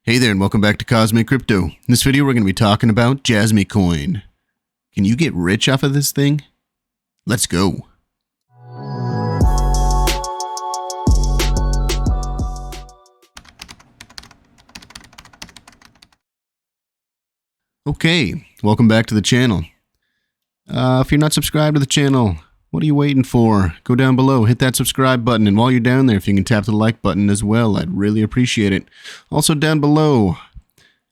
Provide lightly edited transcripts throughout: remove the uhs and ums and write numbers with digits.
Hey there, and welcome back to Jasmy Crypto. In this video, we're going to be talking about Jasmy Coin. Can you get rich off of this thing? Let's go. Okay, welcome back to the channel. If you're not subscribed to the channel, what are you waiting for? Go down below, hit that subscribe button, and while you're down there, if you can tap the like button as well, I'd really appreciate it. Also down below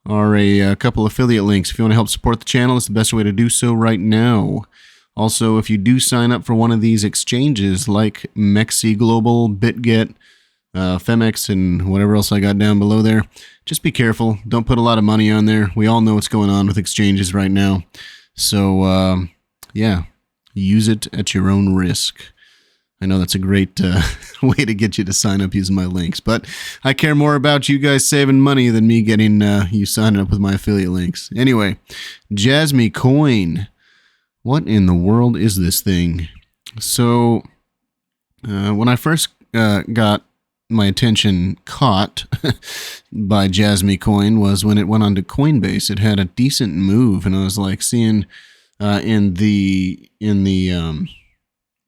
are a couple affiliate links. If you want to help support the channel, it's the best way to do so right now. Also, if you do sign up for one of these exchanges like Mexi Global, BitGet, Femex, and whatever else I got down below there, just be careful. Don't put a lot of money on there. We all know what's going on with exchanges right now. So, yeah, use it at your own risk. I know that's a great way to get you to sign up using my links, but I care more about you guys saving money than me getting you signing up with my affiliate links. Anyway, Jasmy Coin. What in the world is this thing? So, when I first got my attention caught by Jasmy Coin was when it went onto Coinbase. It had a decent move, and I was like seeing in the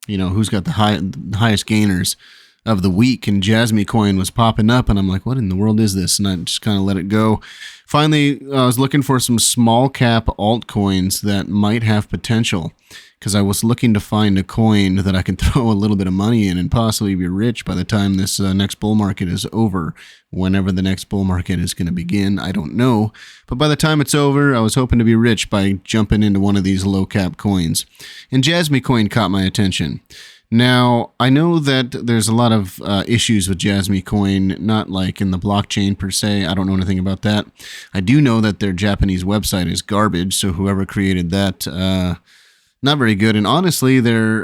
you know, who's got the highest gainers of the week, and Jasmy Coin was popping up, and I'm like, what in the world is this? And I just kind of let it go. Finally, I was looking for some small cap altcoins that might have potential, because I was looking to find a coin that I can throw a little bit of money in and possibly be rich by the time this next bull market is over. Whenever the next bull market is going to begin, I don't know. But by the time it's over, I was hoping to be rich by jumping into one of these low cap coins. And Jasmy Coin caught my attention. Now, I know that there's a lot of issues with Jasmy Coin, not like in the blockchain per se. I don't know anything about that. I do know that their Japanese website is garbage, so whoever created that, not very good. And honestly, their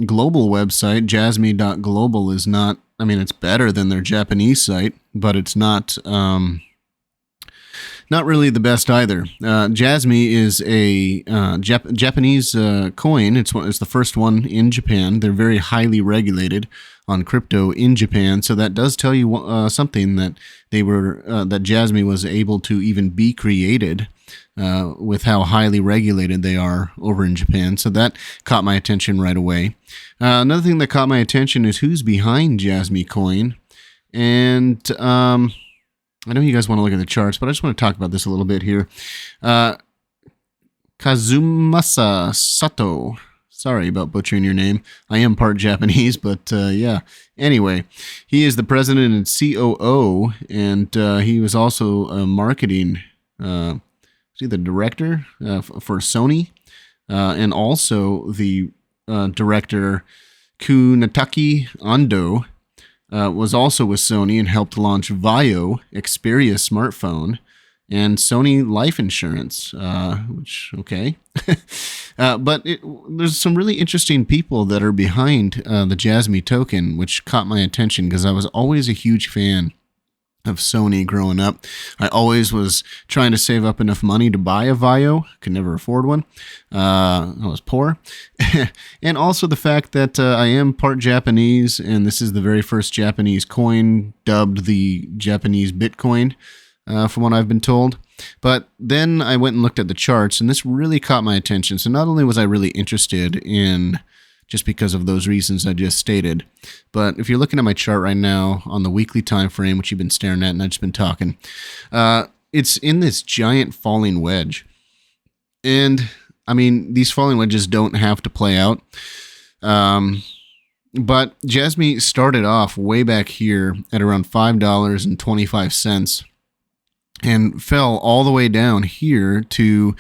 global website, jasmy.global, is not, I mean, it's better than their Japanese site, but it's not really the best either. Jasmy is a Japanese coin. It's the first one in Japan. They're very highly regulated on crypto in Japan, so that does tell you something, that they were that Jasmy was able to even be created with how highly regulated they are over in Japan. So that caught my attention right away. Another thing that caught my attention is who's behind Jasmy Coin, and I know you guys want to look at the charts, but I just want to talk about this a little bit here. Kazumasa Sato. Sorry about butchering your name. I am part Japanese, but yeah. Anyway, he is the president and COO, and he was also marketing, the director for Sony, and also the director Kunataki Ando. Was also with Sony and helped launch Vaio, Xperia smartphone, and Sony life insurance, which, okay. But there's some really interesting people that are behind the Jasmy token, which caught my attention because I was always a huge fan of Sony growing up. I always was trying to save up enough money to buy a Vaio. Could never afford one. I was poor. And also the fact that I am part Japanese, and this is the very first Japanese coin dubbed the Japanese Bitcoin, from what I've been told. But then I went and looked at the charts, and this really caught my attention. So not only was I really interested in, just because of those reasons I just stated, but if you're looking at my chart right now on the weekly time frame, which you've been staring at and I've just been talking, it's in this giant falling wedge. And I mean, these falling wedges don't have to play out. But Jasmy started off way back here at around $5.25 and fell all the way down here to,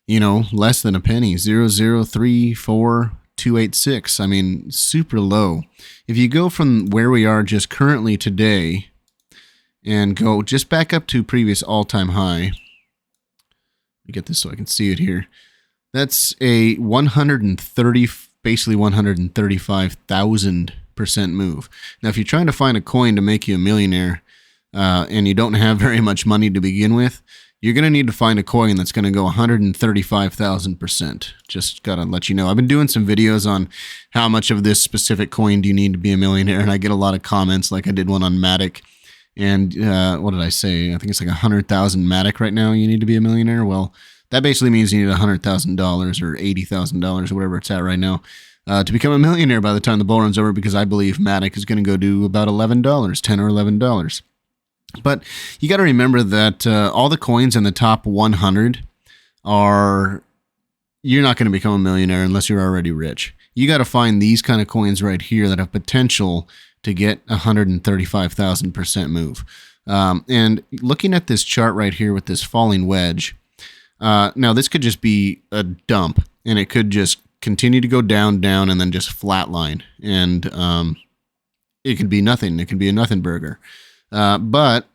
you know, less than a penny, 0.034.286. I mean, super low. If you go from where we are just currently today and go just back up to previous all-time high, let me get this so I can see it here. That's a 130, basically 135,000% move. Now, if you're trying to find a coin to make you a millionaire, and you don't have very much money to begin with, you're going to need to find a coin that's going to go 135,000%. Just got to let you know. I've been doing some videos on how much of this specific coin do you need to be a millionaire, and I get a lot of comments, like I did one on Matic, And what did I say? I think it's like 100,000 Matic right now. You need to be a millionaire. Well, that basically means you need $100,000 or $80,000 or whatever it's at right now to become a millionaire by the time the bull run's over, because I believe Matic is going to go to about $11, $10 or $11. But you got to remember that all the coins in the top 100 are, you're not going to become a millionaire unless you're already rich. You got to find these kind of coins right here that have potential to get 135,000% move. And looking at this chart right here with this falling wedge, now this could just be a dump, and it could just continue to go down, down, and then just flatline. And it could be nothing. It could be a nothing burger. But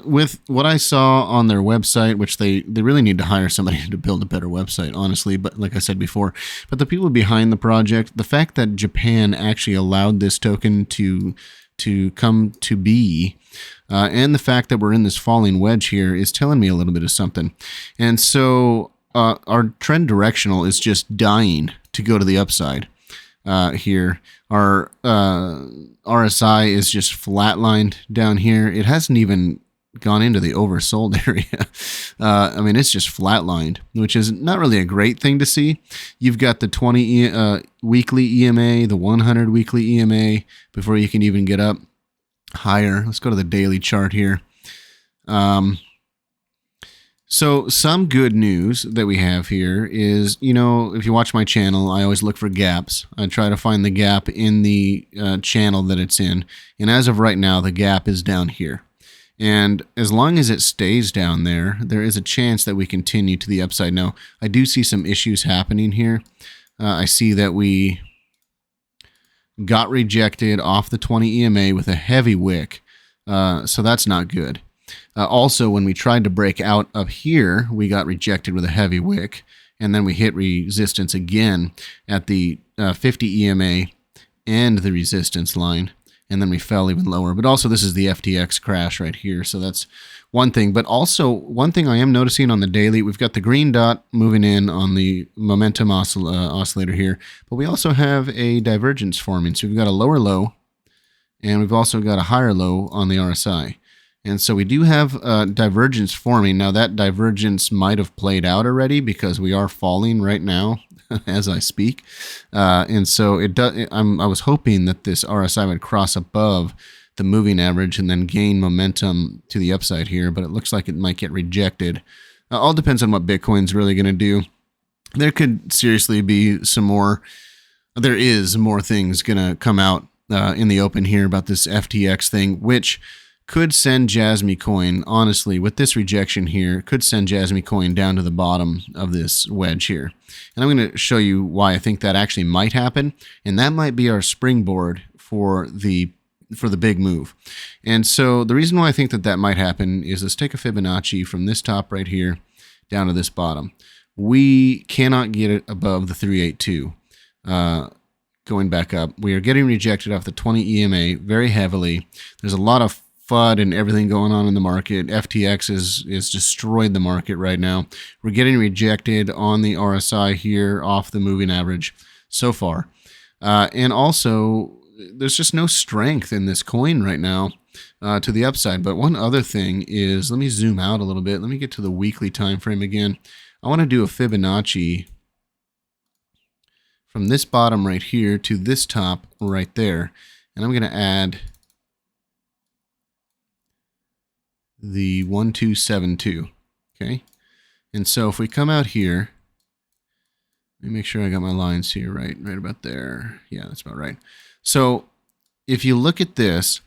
with what I saw on their website, which they really need to hire somebody to build a better website, honestly, but like I said before, but the people behind the project, the fact that Japan actually allowed this token to come to be, and the fact that we're in this falling wedge here is telling me a little bit of something. And so our trend directional is just dying to go to the upside. Here, our RSI is just flatlined down here. It hasn't even gone into the oversold area. I mean, it's just flatlined, which is not really a great thing to see. You've got the 20 weekly EMA, the 100 weekly EMA before you can even get up higher. Let's go to the daily chart here. So some good news that we have here is, you know, if you watch my channel, I always look for gaps. I try to find the gap in the channel that it's in. And as of right now, the gap is down here. And as long as it stays down there, there is a chance that we continue to the upside. Now, I do see some issues happening here. I see that we got rejected off the 20 EMA with a heavy wick. So that's not good. Also, when we tried to break out of here, we got rejected with a heavy wick, and then we hit resistance again at the 50 EMA and the resistance line, and then we fell even lower. But also, this is the FTX crash right here, so that's one thing. But also, one thing I am noticing on the daily, we've got the green dot moving in on the momentum oscillator here, but we also have a divergence forming. So we've got a lower low, and we've also got a higher low on the RSI. And so we do have divergence forming. Now that divergence might have played out already because we are falling right now as I speak. And so it does. I was hoping that this RSI would cross above the moving average and then gain momentum to the upside here, but it looks like it might get rejected. All depends on what Bitcoin's really going to do. There could seriously be some more. There is more things going to come out in the open here about this FTX thing, which could send Jasmy coin, honestly, with this rejection here, could send Jasmy coin down to the bottom of this wedge here. And I'm going to show you why I think that actually might happen. And that might be our springboard for the big move. And so the reason why I think that that might happen is, let's take a Fibonacci from this top right here down to this bottom. We cannot get it above the 382 going back up. We are getting rejected off the 20 EMA very heavily. There's a lot of FUD and everything going on in the market. FTX is destroyed the market right now. We're getting rejected on the RSI here off the moving average so far. And also, there's just no strength in this coin right now to the upside. But one other thing is, let me zoom out a little bit. Let me get to the weekly time frame again. I want to do a Fibonacci from this bottom right here to this top right there. And I'm going to add the 1272, okay? And so if we come out here, let me make sure I got my lines here right about there. Yeah, that's about right. So if you look at this,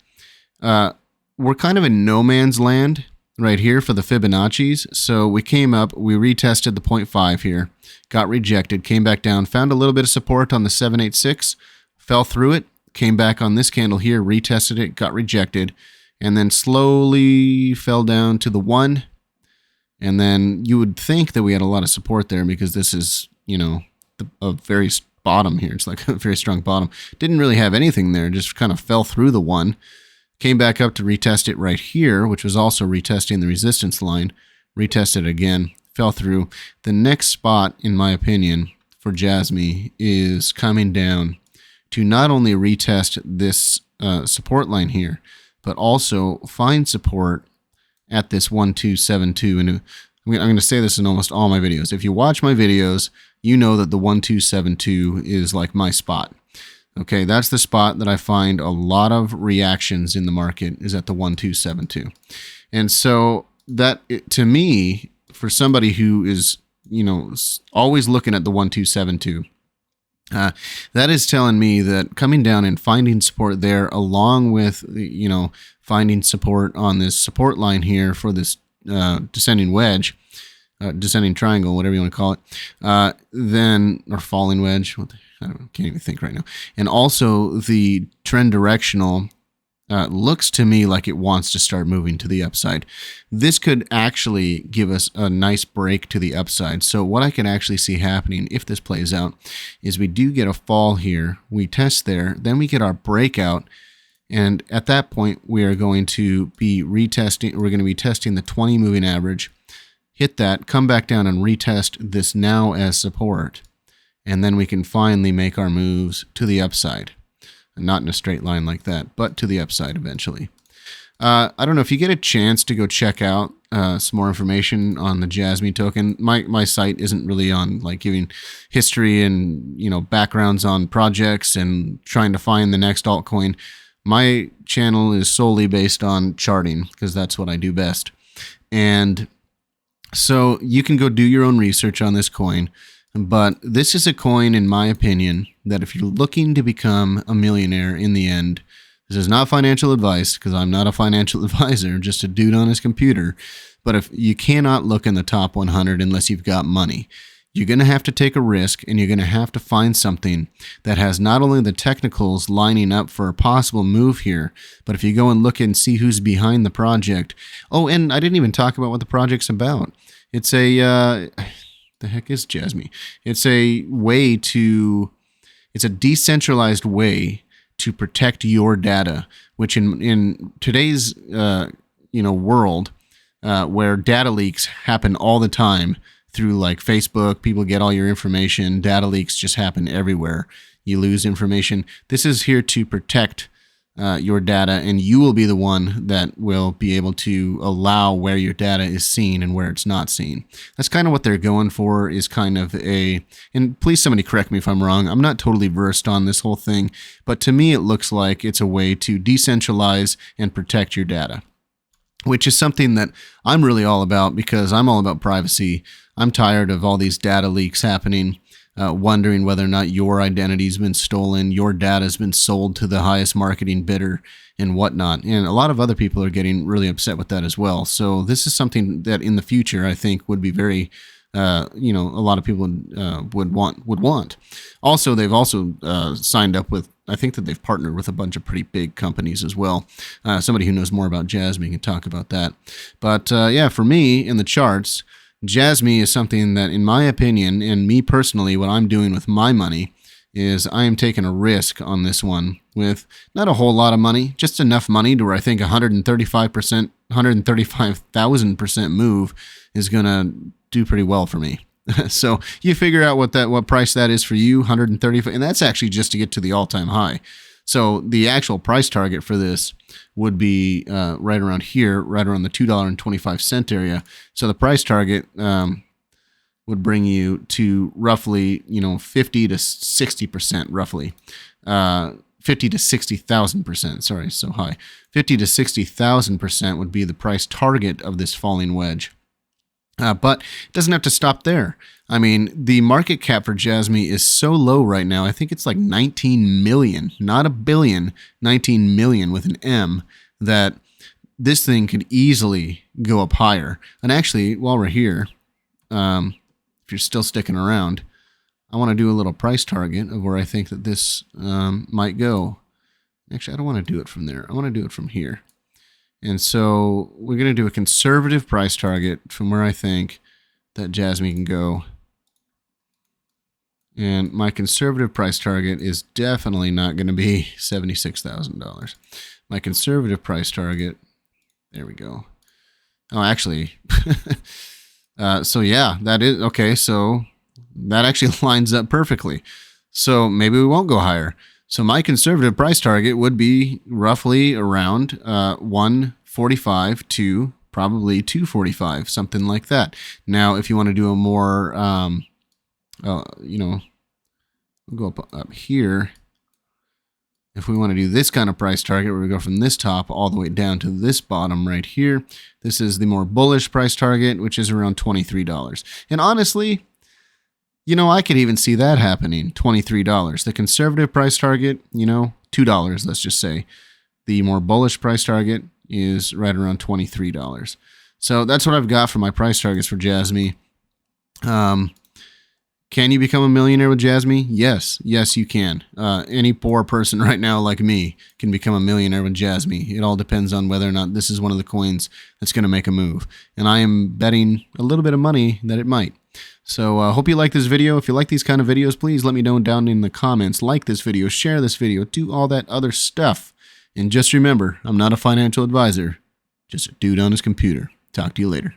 we're kind of in no man's land right here for the Fibonacci's. So we came up, we retested the 0.5 here, got rejected, came back down, found a little bit of support on the 786, fell through it, came back on this candle here, retested it, got rejected, and then slowly fell down to the 1. And then you would think that we had a lot of support there because this is, you know, a very bottom here. It's like a very strong bottom. Didn't really have anything there, just kind of fell through the 1. Came back up to retest it right here, which was also retesting the resistance line. Retested again, fell through. The next spot, in my opinion, for Jasmy is coming down to not only retest this support line here, but also find support at this 1272. And I'm going to say this in almost all my videos. If you watch my videos, you know that the 1272 is like my spot. Okay, that's the spot that I find a lot of reactions in the market is at the 1272. And so that, to me, for somebody who is, always looking at the 1272, that is telling me that coming down and finding support there, along with, finding support on this support line here for this descending wedge, descending triangle, whatever you want to call it, then, or falling wedge, can't even think right now. And also the trend directional looks to me like it wants to start moving to the upside. This could actually give us a nice break to the upside. So what I can actually see happening if this plays out is we do get a fall here, we test there, then we get our breakout. And at that point, we are going to be retesting, we're going to be testing the 20 moving average, hit that, come back down and retest this now as support. And then we can finally make our moves to the upside. Not in a straight line like that, but to the upside eventually. I don't know if you get a chance to go check out some more information on the Jasmy token. My site isn't really on like giving history and backgrounds on projects and trying to find the next altcoin. My channel is solely based on charting because that's what I do best. And so you can go do your own research on this coin. But this is a coin, in my opinion, that if you're looking to become a millionaire in the end, this is not financial advice because I'm not a financial advisor, just a dude on his computer. But if you cannot look in the top 100 unless you've got money, you're going to have to take a risk and you're going to have to find something that has not only the technicals lining up for a possible move here, but if you go and look and see who's behind the project. Oh, and I didn't even talk about what the project's about. It's a... the heck is Jasmy? It's a way to, it's a decentralized way to protect your data, which in today's world where data leaks happen all the time through like Facebook, people get all your information, data leaks just happen everywhere. You lose information. This is here to protect your data, and you will be the one that will be able to allow where your data is seen and where it's not seen. That's kind of what they're going for, is kind of a, and please somebody correct me if I'm wrong, I'm not totally versed on this whole thing, but to me it looks like it's a way to decentralize and protect your data, which is something that I'm really all about because I'm all about privacy. I'm tired of all these data leaks happening. Wondering whether or not your identity's been stolen, your data's been sold to the highest marketing bidder and whatnot. And a lot of other people are getting really upset with that as well. So this is something that in the future I think would be very, a lot of people would want. Also, they've also signed up with, I think that they've partnered with a bunch of pretty big companies as well. Somebody who knows more about Jasmy can talk about that. But yeah, for me in the charts, Jasmy is something that, in my opinion, and me personally, what I'm doing with my money is I am taking a risk on this one with not a whole lot of money, just enough money to where I think 135,000% move is going to do pretty well for me. So you figure out what price that is for you, 135, and that's actually just to get to the all-time high. So the actual price target for this would be right around here, right around the $2.25 area. So the price target would bring you to roughly, 50 to 60%, roughly. 50 to 60,000%. Sorry, so high. 50 to 60,000% would be the price target of this falling wedge. But it doesn't have to stop there. I mean, the market cap for Jasmy is so low right now. I think it's like 19 million, not a billion, 19 million with an M, that this thing could easily go up higher. And actually, while we're here, if you're still sticking around, I want to do a little price target of where I think that this might go. Actually, I don't want to do it from there. I want to do it from here. And so we're going to do a conservative price target from where I think that Jasmy can go. And my conservative price target is definitely not going to be $76,000. My conservative price target, there we go. Oh, actually, so yeah, that is, okay, so that actually lines up perfectly. So maybe we won't go higher. So my conservative price target would be roughly around 145 to probably 245, something like that. Now, if you want to do a more, you know, we'll go up here. If we want to do this kind of price target, where we go from this top all the way down to this bottom right here, this is the more bullish price target, which is around $23. And honestly, you know, I could even see that happening, $23. The conservative price target, you know, $2, let's just say. The more bullish price target is right around $23. So that's what I've got for my price targets for Jasmy. Can you become a millionaire with Jasmy? Yes. Yes, you can. Any poor person right now like me can become a millionaire with Jasmy. It all depends on whether or not this is one of the coins that's going to make a move. And I am betting a little bit of money that it might. So I hope you like this video. If you like these kind of videos, please let me know down in the comments. Like this video, share this video, do all that other stuff. And just remember, I'm not a financial advisor, just a dude on his computer. Talk to you later.